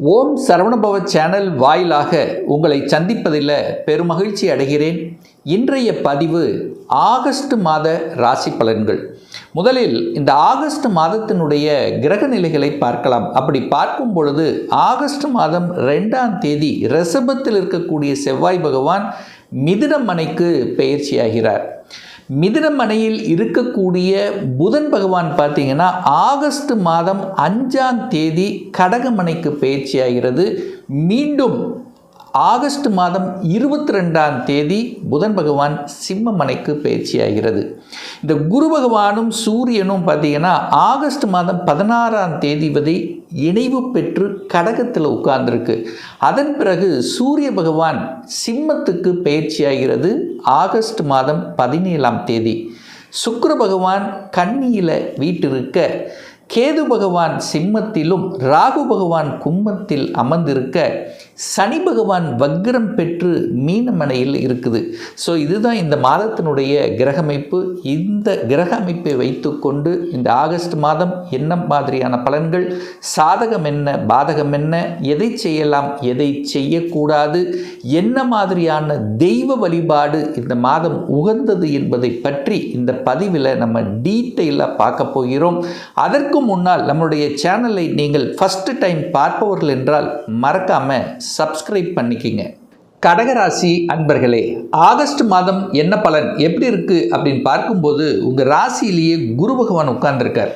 ஓம் Saravanabhava channel வாயிலாக உங்களை சந்திப்பதில் பெருமகிழ்ச்சி அடைகிறேன். இன்றைய பதிவு ஆகஸ்ட் மாத ராசி பலன்கள். முதலில் இந்த ஆகஸ்ட் மாதத்தினுடைய கிரக நிலைகளை பார்க்கலாம். அப்படி பார்க்கும் பொழுது ஆகஸ்ட் மாதம் 2ஆம் தேதி ரிஷபத்தில் இருக்கக்கூடிய செவ்வாய் பகவான் மிதுன மனைக்கு பெயர்ச்சியாகிறார். மிதுன மனையில் இருக்கக்கூடிய புதன் பகவான் பார்த்தீங்கன்னா ஆகஸ்ட் மாதம் 5ஆம் தேதி கடகமனைக்கு பயிற்சியாகிறது. மீண்டும் ஆகஸ்ட் மாதம் 22ஆம் தேதி புதன் பகவான் சிம்ம மனைக்கு பயிற்சியாகிறது. இந்த குரு பகவானும் சூரியனும் பார்த்தீங்கன்னா ஆகஸ்ட் மாதம் 16ஆம் தேதி வரை இணைவு பெற்று கடகத்தில் உட்கார்ந்துருக்கு. அதன் பிறகு சூரிய பகவான் சிம்மத்துக்கு பயிற்சியாகிறது ஆகஸ்ட் மாதம் 17ஆம் தேதி. சுக்கிர பகவான் கன்னியில் வீட்டிருக்க, கேது பகவான் சிம்மத்திலும் ராகு பகவான் கும்பத்தில் அமர்ந்திருக்க, சனி பகவான் வக்ரம் பெற்று மீனமனையில் இருக்குது. ஸோ இதுதான் இந்த மாதத்தினுடைய கிரகமைப்பு. இந்த கிரக அமைப்பை வைத்து கொண்டு இந்த ஆகஸ்ட் மாதம் என்ன மாதிரியான பலன்கள், சாதகம் என்ன, பாதகம் என்ன, எதை செய்யலாம், எதை செய்யக்கூடாது, என்ன மாதிரியான தெய்வ வழிபாடு இந்த மாதம் உகந்தது என்பதை பற்றி இந்த பதிவில் நம்ம டீட்டெயிலாக பார்க்க போகிறோம். அதற்கு முன்னால் நம்முடைய சேனலை நீங்கள் ஃபர்ஸ்ட் டைம் பார்ப்பவர்கள் என்றால் மறக்காம சப்ஸ்கிரைப் பண்ணிக்கிங்க. கடகராசி அன்பர்களே, ஆகஸ்ட் மாதம் என்ன பலன் எப்படி இருக்கு அப்படின்னு பார்க்கும்போது உங்கள் ராசியிலேயே குரு பகவான் உட்கார்ந்துருக்கார்.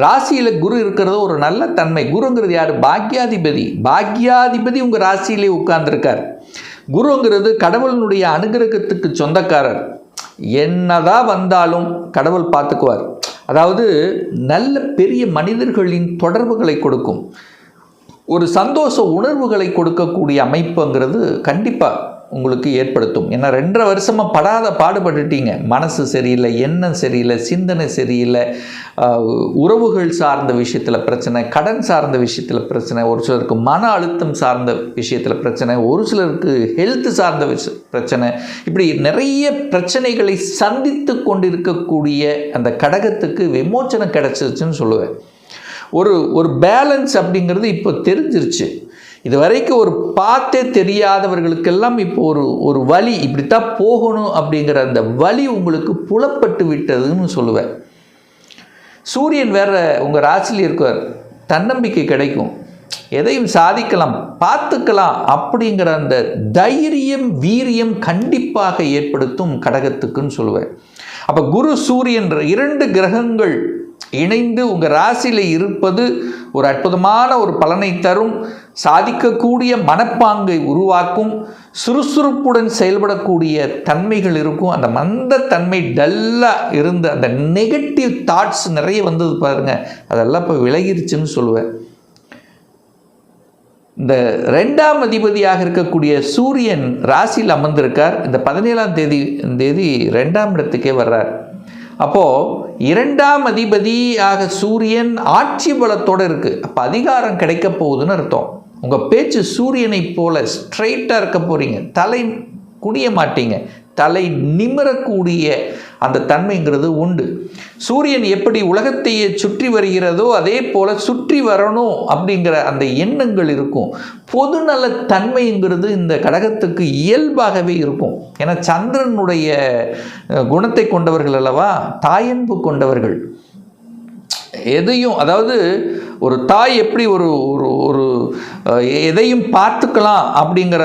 ராசியில் குரு இருக்கிறது ஒரு நல்ல தன்மை. குருங்கிறது யார்? பாக்யாதிபதி. பாக்யாதிபதி உங்கள் ராசியிலே உட்கார்ந்துருக்கார். குருங்கிறது கடவுளினுடைய அனுகிரகத்துக்கு சொந்தக்காரர். என்னதான் வந்தாலும் கடவுள் பார்த்துக்குவார். அதாவது நல்ல பெரிய மனிதர்களின் தொடர்புகளை கொடுக்கும், ஒரு சந்தோஷ உணர்வுகளை கொடுக்கக்கூடிய அமைப்புங்கிறது கண்டிப்பாக உங்களுக்கு ஏற்படுத்தும். ஏன்னா 2.5 வருஷமாக படாத பாடுபட்டுட்டீங்க. மனசு சரியில்லை, எண்ணம் சரியில்லை, சிந்தனை சரியில்லை, உறவுகள் சார்ந்த விஷயத்தில் பிரச்சனை, கடன் சார்ந்த விஷயத்தில் பிரச்சனை, ஒரு சிலருக்கு மன அழுத்தம் சார்ந்த விஷயத்தில் பிரச்சனை, ஒரு சிலருக்கு ஹெல்த் சார்ந்த பிரச்சனை, இப்படி நிறைய பிரச்சனைகளை சந்தித்து கொண்டிருக்கக்கூடிய அந்த கடகத்துக்கு விமோச்சனம் கிடைச்சிருச்சுன்னு சொல்லுவேன். ஒரு பேலன்ஸ் அப்படிங்கிறது இப்போ தெரிஞ்சிருச்சு. இது வரைக்கும் ஒரு பார்த்தே தெரியாதவர்களுக்கெல்லாம் இப்போ ஒரு வழி, இப்படித்தான் போகணும் அப்படிங்கிற அந்த வழி உங்களுக்கு புலப்பட்டு விட்டதுன்னு சொல்லுவேன். சூரியன் வேற உங்கள் ராசியில் இருக்கார். தன்னம்பிக்கை கிடைக்கும், எதையும் சாதிக்கலாம், பார்த்துக்கலாம் அப்படிங்கிற அந்த தைரியம், வீரியம் கண்டிப்பாக ஏற்படுத்தும் கடகத்துக்குன்னு சொல்லுவேன். அப்போ குரு சூரியன் 2 கிரகங்கள் இணைந்து உங்கள் ராசியில் இருப்பது ஒரு அற்புதமான ஒரு பலனை தரும். சாதிக்கக்கூடிய மனப்பாங்கை உருவாக்கும், சுறுசுறுப்புடன் செயல்படக்கூடிய தன்மைகள் இருக்கும். அந்த மந்த தன்மை டல்லாக இருந்து அந்த நெகட்டிவ் தாட்ஸ் நிறைய வந்தது பாருங்க, அதெல்லாம் இப்போ விலகிருச்சுன்னு சொல்லுவேன். இந்த 2ஆம் அதிபதியாக இருக்கக்கூடிய சூரியன் ராசியில் அமர்ந்திருக்கார். இந்த 17ஆம் தேதி 2ஆம் இடத்துக்கே வர்றார். அப்போது 2ஆம் அதிபதியாக சூரியன் ஆட்சி பலத்தோடு இருக்குது. அப்போ அதிகாரம் கிடைக்க போகுதுன்னு அர்த்தம். உங்கள் பேச்சு சூரியனை போல ஸ்ட்ரைட்டாக இருக்க போகிறீங்க. தலை குனிய மாட்டீங்க, தலை நிமிரக்கூடிய அந்த தன்மைங்கிறது உண்டு. சூரியன் எப்படி உலகத்தையே சுற்றி வருகிறதோ அதே போல் சுற்றி வரணும் அப்படிங்கிற அந்த எண்ணங்கள் இருக்கும். பொதுநல தன்மைங்கிறது இந்த கடகத்துக்கு இயல்பாகவே இருக்கும். ஏன்னா சந்திரனுடைய குணத்தை கொண்டவர்கள் அல்லவா, தாயன்பு கொண்டவர்கள். எதையும், அதாவது ஒரு தாய் எப்படி ஒரு எதையும் பார்த்துக்கலாம் அப்படிங்கிற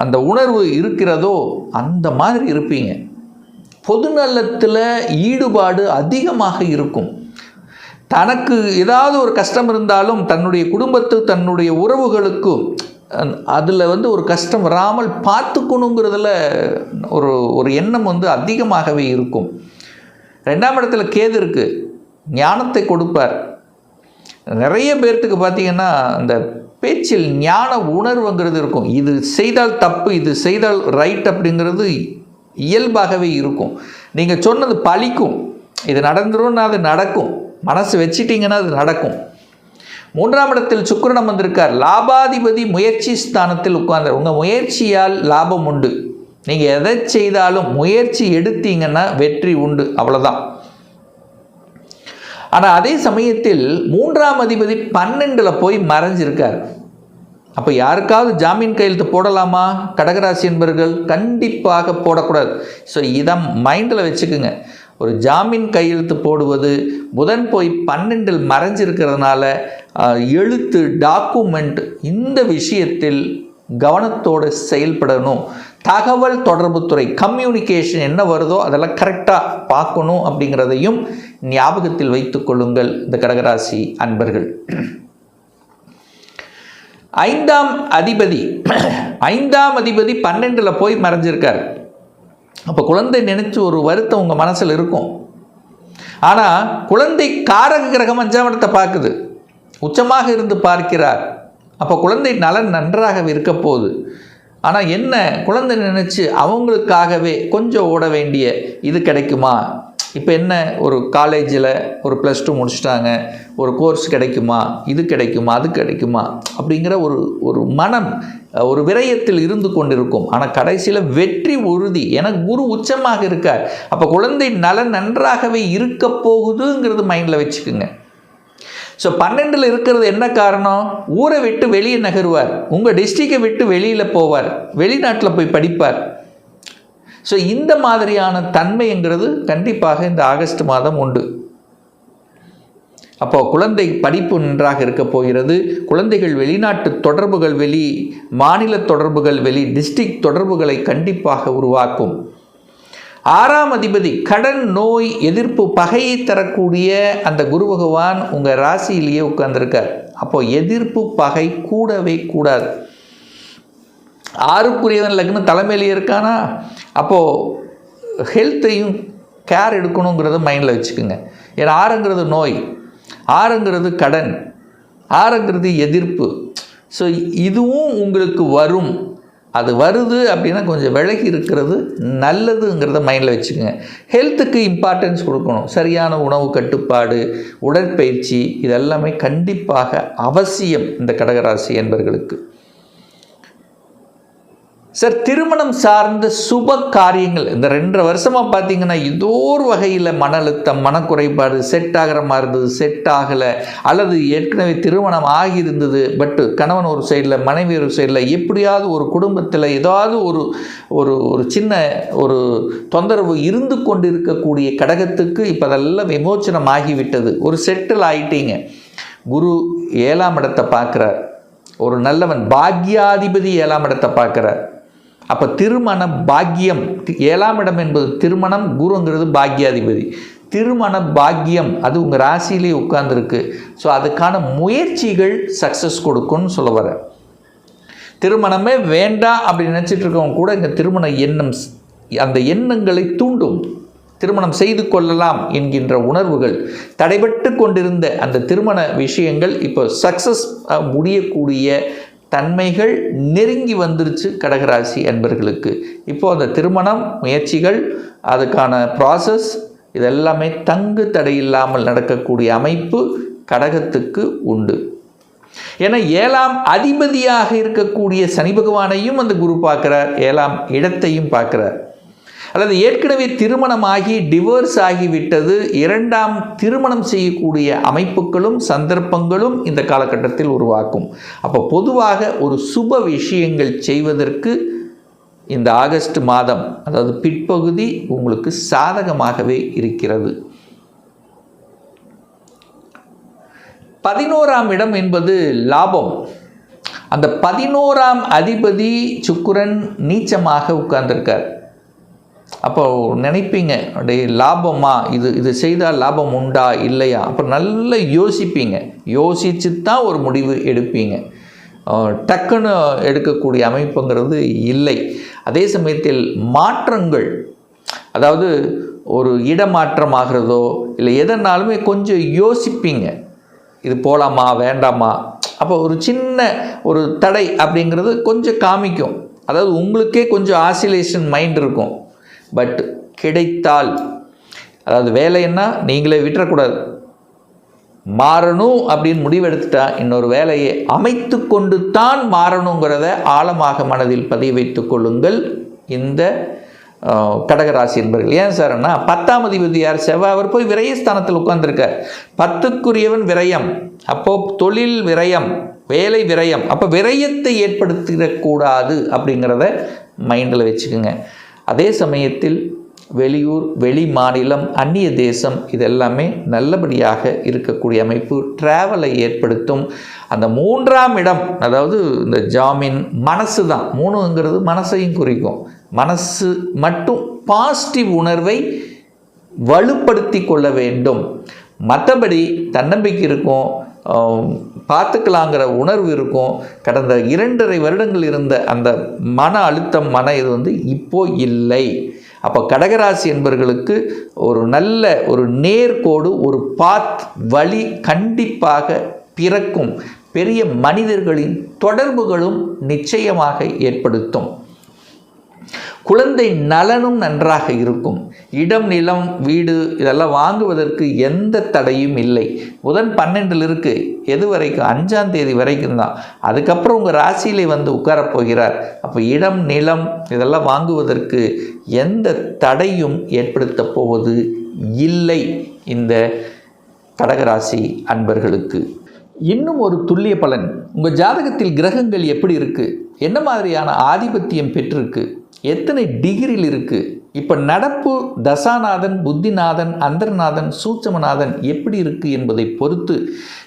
அந்த உணர்வு இருக்கிறதோ அந்த மாதிரி இருப்பீங்க. பொதுநலத்தில் ஈடுபாடு அதிகமாக இருக்கும். தனக்கு ஏதாவது ஒரு கஷ்டம் இருந்தாலும் தன்னுடைய குடும்பத்து, தன்னுடைய உறவுகளுக்கும் அதில் ஒரு கஷ்டம் வராமல் பார்த்துக்கணுங்கிறதுல ஒரு எண்ணம் அதிகமாகவே இருக்கும். 2ஆம் இடத்துல கேது இருக்குது, ஞானத்தை கொடுப்பார். நிறைய பேர்த்துக்கு பார்த்தீங்கன்னா அந்த பேச்சில் ஞான உணர்வுங்கிறது இருக்கும். இது செய்தால் தப்பு, இது செய்தால் ரைட் அப்படிங்கிறது இயல்பாகவே இருக்கும். நீங்கள் சொன்னது பலிக்கும், இது நடந்துரும்னா அது நடக்கும், மனசு வச்சிட்டிங்கன்னா அது நடக்கும். 3ஆம் இடத்தில் சுக்கிரன் வந்திருக்கார். லாபாதிபதி முயற்சி ஸ்தானத்தில் உட்கார்ந்தார். உங்கள் முயற்சியால் லாபம் உண்டு. நீங்கள் எதை செய்தாலும் முயற்சி எடுத்தீங்கன்னா வெற்றி உண்டு, அவ்வளோதான். ஆனால் அதே சமயத்தில் 3ஆம் அதிபதி 12ல் போய் மறைஞ்சிருக்கார். அப்போ யாருக்காவது ஜாமீன் கையெழுத்து போடலாமா கடகராசி என்பவர்கள்? கண்டிப்பாக போடக்கூடாது. ஸோ இதை மைண்டில் வச்சுக்குங்க. ஒரு ஜாமீன் கையெழுத்து போடுவது, புதன் போய் 12 மறைஞ்சிருக்கிறதுனால எழுத்து, டாக்குமெண்ட், இந்த விஷயத்தில் கவனத்தோடு செயல்படணும். தகவல் தொடர்புத்துறை, கம்யூனிகேஷன் என்ன வருதோ அதெல்லாம் கரெக்டாக பார்க்கணும் அப்படிங்கிறதையும் ஞாபகத்தில் வைத்துக் கொள்ளுங்கள் இந்த கடகராசி அன்பர்கள். 5ஆம் அதிபதி 12ல் போய் மறைஞ்சிருக்கார். அப்போ குழந்தை நினைச்சு ஒரு வருத்தம் உங்கள் மனசில் இருக்கும். ஆனால் குழந்தை காரக கிரகம் 5ஆம் இடத்தை பார்க்குது, உச்சமாக இருந்து பார்க்கிறார். அப்போ குழந்தை நலன் நன்றாக இருக்க போகுது. ஆனால் என்ன, குழந்தை நினச்சி அவங்களுக்காகவே கொஞ்சம் ஓட வேண்டிய இது கிடைக்குமா? இப்போ என்ன, ஒரு காலேஜில் ஒரு +2 முடிச்சிட்டாங்க, ஒரு கோர்ஸ் கிடைக்குமா, இது கிடைக்குமா, அது கிடைக்குமா அப்படிங்கிற ஒரு மனம் ஒரு விரயத்தில் இருந்து கொண்டிருக்கும். ஆனால் கடைசியில் வெற்றி உறுதி. ஏன்னா குரு உச்சமாக இருக்கார். அப்போ குழந்தை நலன் நன்றாகவே இருக்க போகுதுங்கிறது மைண்டில் வச்சுக்குங்க. ஸோ 12ல் இருக்கிறது என்ன காரணம்? ஊரை விட்டு வெளியே நகருவார், உங்கள் டிஸ்ட்ரிக்டை விட்டு வெளியில் போவார், வெளிநாட்டில் போய் படிப்பார். ஸோ இந்த மாதிரியான தன்மைங்கிறது கண்டிப்பாக இந்த ஆகஸ்ட் மாதம் உண்டு. அப்போது குழந்தை படிப்பு நன்றாக இருக்க போகிறது. குழந்தைகள் வெளிநாட்டு தொடர்புகள், மாநில தொடர்புகள், டிஸ்ட்ரிக்ட் தொடர்புகளை கண்டிப்பாக உருவாக்கும். 6ஆம் அதிபதி கடன், நோய், எதிர்ப்பு, பகையை தரக்கூடிய அந்த குரு பகவான் உங்கள் ராசியிலேயே உட்கார்ந்துருக்கார். அப்போது எதிர்ப்பு, பகை கூடவே கூடாது. 6க்குரியவன் லக்னம் தலைமையிலே இருக்கானா, அப்போது ஹெல்த்தையும் கேர் எடுக்கணுங்கிறத மைண்டில் வச்சுக்கோங்க. ஏன்னா 6ங்கிறது நோய், 6ங்கிறது கடன், 6ங்கிறது எதிர்ப்பு. ஸோ இதுவும் உங்களுக்கு வரும். அது வருது அப்படின்னா கொஞ்சம் விலகி இருக்கிறது நல்லதுங்கிறத மைண்டில் வச்சுக்கோங்க. ஹெல்த்துக்கு இம்பார்ட்டன்ஸ் கொடுக்கணும். சரியான உணவு கட்டுப்பாடு, உடற்பயிற்சி, இதெல்லாமே கண்டிப்பாக அவசியம் இந்த கடகராசி என்பவர்களுக்கு. சார், திருமணம் சார்ந்த சுப காரியங்கள் இந்த 2.5 வருஷமாக பார்த்தீங்கன்னா ஏதோ ஒரு வகையில் மன அழுத்தம், மனக்குறைபாடு, செட் ஆகிற மாதிரி இருந்தது, செட் ஆகலை, அல்லது ஏற்கனவே திருமணம் ஆகியிருந்தது, பட்டு கணவன் ஒரு சைடில், மனைவி ஒரு சைடில், எப்படியாவது ஒரு குடும்பத்தில் ஏதாவது ஒரு சின்ன ஒரு தொந்தரவு இருந்து கொண்டு இருக்கக்கூடிய கடகத்துக்கு இப்போ அதெல்லாம் விமோச்சனம் ஆகிவிட்டது. ஒரு செட்டில் ஆகிட்டீங்க. குரு 7ஆம் இடத்தை பார்க்குறார். ஒரு நல்லவன் பாக்யாதிபதி 7ஆம் இடத்தை பார்க்குறார். அப்போ திருமண பாக்கியம், 7ஆம் இடம் என்பது திருமணம், குருங்கிறது பாக்யாதிபதி. திருமண பாக்கியம் அது உங்கள் ராசியிலே உட்கார்ந்துருக்கு. ஸோ அதுக்கான முயற்சிகள் சக்ஸஸ் கொடுக்கும்னு சொல்ல வர. திருமணமே வேண்டாம் அப்படின்னு நினச்சிட்டு இருக்கவங்க கூட இந்த திருமண எண்ணம், அந்த எண்ணங்களை தூண்டும். திருமணம் செய்து கொள்ளலாம் என்கின்ற உணர்வுகள், தடைபட்டு கொண்டிருந்த அந்த திருமண விஷயங்கள் இப்போ சக்ஸஸ் முடியக்கூடிய தன்மைகள் நெருங்கி வந்துருச்சு கடகராசி அன்பர்களுக்கு. இப்போது அந்த திருமணம் முயற்சிகள், அதுக்கான ப்ராசஸ், இதெல்லாமே தங்கு தடையில்லாமல் நடக்கக்கூடிய அமைப்பு கடகத்துக்கு உண்டு. ஏன்னா 7ஆம் அதிபதியாக இருக்கக்கூடிய சனி பகவானையும் அந்த குரு பார்க்குறார், 7ஆம் இடத்தையும் பார்க்குறார். அல்லது ஏற்கனவே திருமணமாகி டிவோர்ஸ் ஆகிவிட்டது, 2ஆம் திருமணம் செய்யக்கூடிய அமைப்புகளும் சந்தர்ப்பங்களும் இந்த காலகட்டத்தில் உருவாக்கும். அப்போ பொதுவாக ஒரு சுப விஷயங்கள் செய்வதற்கு இந்த ஆகஸ்ட் மாதம், அதாவது பிற்பகுதி உங்களுக்கு சாதகமாகவே இருக்கிறது. 11ஆம் இடம் என்பது லாபம். அந்த 11ஆம் அதிபதி சுக்கிரன் நீச்சமாக உட்கார்ந்திருக்கார். அப்போ நினைப்பீங்க, அப்படியே லாபமா, இது செய்தால் லாபம் உண்டா இல்லையா? அப்போ நல்லா யோசிப்பீங்க. யோசித்து தான் ஒரு முடிவு எடுப்பீங்க. டக்குன்னு எடுக்கக்கூடிய அமைப்புங்கிறது இல்லை. அதே சமயத்தில் மாற்றங்கள், அதாவது ஒரு இடமாற்றம் ஆகிறதோ இல்லை எதனாலுமே கொஞ்சம் யோசிப்பீங்க, இது போகலாமா வேண்டாமா. அப்போ ஒரு சின்ன ஒரு தடை அப்படிங்கிறது கொஞ்சம் காமிக்கும். அதாவது உங்களுக்கே கொஞ்சம் ஆசிலேஷன் மைண்ட் இருக்கும். பட் கிடைத்தால், அதாவது வேலைன்னா நீங்களே விட்டுறக்கூடாது, மாறணும் அப்படின்னு முடிவெடுத்துட்டா இன்னொரு வேலையை அமைத்து கொண்டு தான் மாறணுங்கிறத ஆழமாக மனதில் பதிய வைத்து கொள்ளுங்கள் இந்த கடகராசி என்பர்கள். ஏன் சார்னா 10ஆம் அதிபதி யார்? செவ்வாய். அவர் போய் விரயஸ்தானத்தில் உட்கார்ந்துருக்கார். 10க்குரியவன் விரயம். அப்போது தொழில் விரயம், வேலை விரயம். அப்போ விரயத்தை ஏற்படுத்திடக்கூடாது அப்படிங்கிறத மைண்டில் வச்சுக்கோங்க. அதே சமயத்தில் வெளியூர், வெளி மாநிலம், அந்நிய தேசம் இதெல்லாமே நல்லபடியாக இருக்கக்கூடிய அமைப்பு டிராவலை ஏற்படுத்தும். அந்த 3ஆம் இடம், அதாவது இந்த ஜாமீன், மனசு தான். 3ங்கிறது மனசையும் குறிக்கும். மனசு மட்டும் பாசிட்டிவ் உணர்வை வலுப்படுத்தி கொள்ள வேண்டும். மற்றபடி தன்னம்பிக்கை இருக்கும், பார்த்துக்கலாங்கிற உணர்வு இருக்கும். கடந்த 2.5 வருடங்கள் இருந்த அந்த மன அழுத்தம், இது இப்போ இல்லை. அப்போ கடகராசி என்பவர்களுக்கு ஒரு நல்ல ஒரு நேர்கோடு, ஒரு பாத், வழி கண்டிப்பாக பிறக்கும். பெரிய மனிதர்களின் தொடர்புகளும் நிச்சயமாக ஏற்படுத்தும். குழந்தை நலனும் நன்றாக இருக்கும். இடம், நிலம், வீடு இதெல்லாம் வாங்குவதற்கு எந்த தடையும் இல்லை. புதன் 12ல் இருக்குது. எது வரைக்கும்? 5ஆம் தேதி வரைக்கும் தான். அதுக்கப்புறம் உங்கள் ராசியிலே வந்து உட்காரப் போகிறார். அப்போ இடம், நிலம் இதெல்லாம் வாங்குவதற்கு எந்த தடையும் ஏற்படுத்த போவது இல்லை இந்த கடகராசி அன்பர்களுக்கு. இன்னும் ஒரு துல்லிய பலன், உங்கள் ஜாதகத்தில் கிரகங்கள் எப்படி இருக்குது, என்ன மாதிரியான ஆதிபத்தியம் பெற்றிருக்கு, எத்தனை டிகிரியில் இருக்குது, இப்போ நடப்பு தசாநாதன், புத்திநாதன், அந்தர்நாதன், சூட்சமநாதன் எப்படி இருக்குது என்பதை பொறுத்து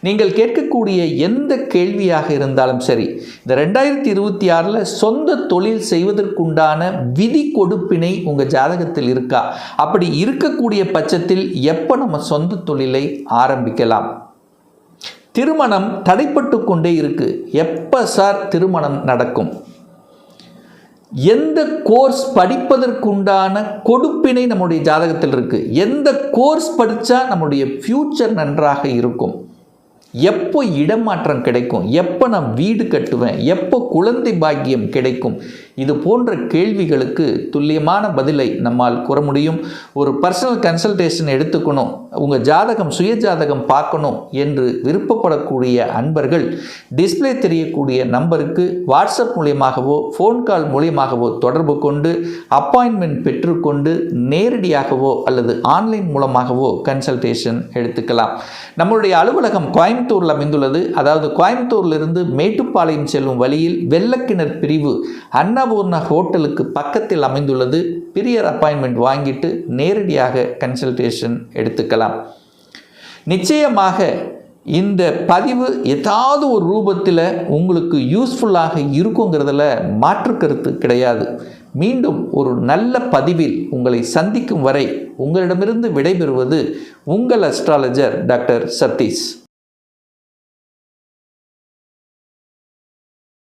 நீங்கள் கேட்கக்கூடிய எந்த கேள்வியாக இருந்தாலும் சரி, இந்த 2026 சொந்த தொழில் செய்வதற்குண்டான விதி கொடுப்பினை உங்கள் ஜாதகத்தில் இருக்கா? அப்படி இருக்கக்கூடிய பட்சத்தில் எப்போ நம்ம சொந்த தொழிலை ஆரம்பிக்கலாம்? திருமணம் தடைப்பட்டு கொண்டே இருக்குது, எப்போ சார் திருமணம் நடக்கும்? எந்த கோர்ஸ் படிப்பதற்குண்டான கொடுப்பினை நம்முடைய ஜாதகத்தில் இருக்குது, எந்த கோர்ஸ் படித்தா நம்முடைய ஃப்யூச்சர் நன்றாக இருக்கும், எப்போ இடமாற்றம் கிடைக்கும், எப்போ நான் வீடு கட்டுவேன், எப்போ குழந்தை பாக்கியம் கிடைக்கும், இது போன்ற கேள்விகளுக்கு துல்லியமான பதிலை நம்மால் கூற முடியும். ஒரு பர்சனல் கன்சல்டேஷன் எடுத்துக்கணும், உங்கள் ஜாதகம், சுய ஜாதகம் பார்க்கணும் என்று விருப்பப்படக்கூடிய அன்பர்கள் டிஸ்பிளே தெரியக்கூடிய நம்பருக்கு வாட்ஸ்அப் மூலியமாகவோ ஃபோன் கால் மூலியமாகவோ தொடர்பு கொண்டு அப்பாயின்மெண்ட் பெற்றுக்கொண்டு நேரடியாகவோ அல்லது ஆன்லைன் மூலமாகவோ கன்சல்டேஷன் எடுத்துக்கலாம். நம்மளுடைய அலுவலகம் கோயம்புத்தூரில் அமைந்துள்ளது. அதாவது கோயம்புத்தூரிலிருந்து மேட்டுப்பாளையம் செல்லும் வழியில் வெள்ளக்கிணர் பிரிவு அன்னபூர்ணா ஹோட்டலுக்கு பக்கத்தில் அமைந்துள்ளது. பிரியர் அப்பாயின்மெண்ட் வாங்கிட்டு நேரடியாக கன்சல்டேஷன் எடுத்துக்கலாம். நிச்சயமாக இந்த பதிவு ஏதாவது ஒரு ரூபத்தில் உங்களுக்கு யூஸ்ஃபுல்லாக இருக்குங்கிறதுல மாற்று கருத்து கிடையாது. மீண்டும் ஒரு நல்ல பதிவில் உங்களை சந்திக்கும் வரை உங்களிடமிருந்து விடைபெறுவது உங்கள் அஸ்ட்ராலஜர் டாக்டர் சதீஷ்.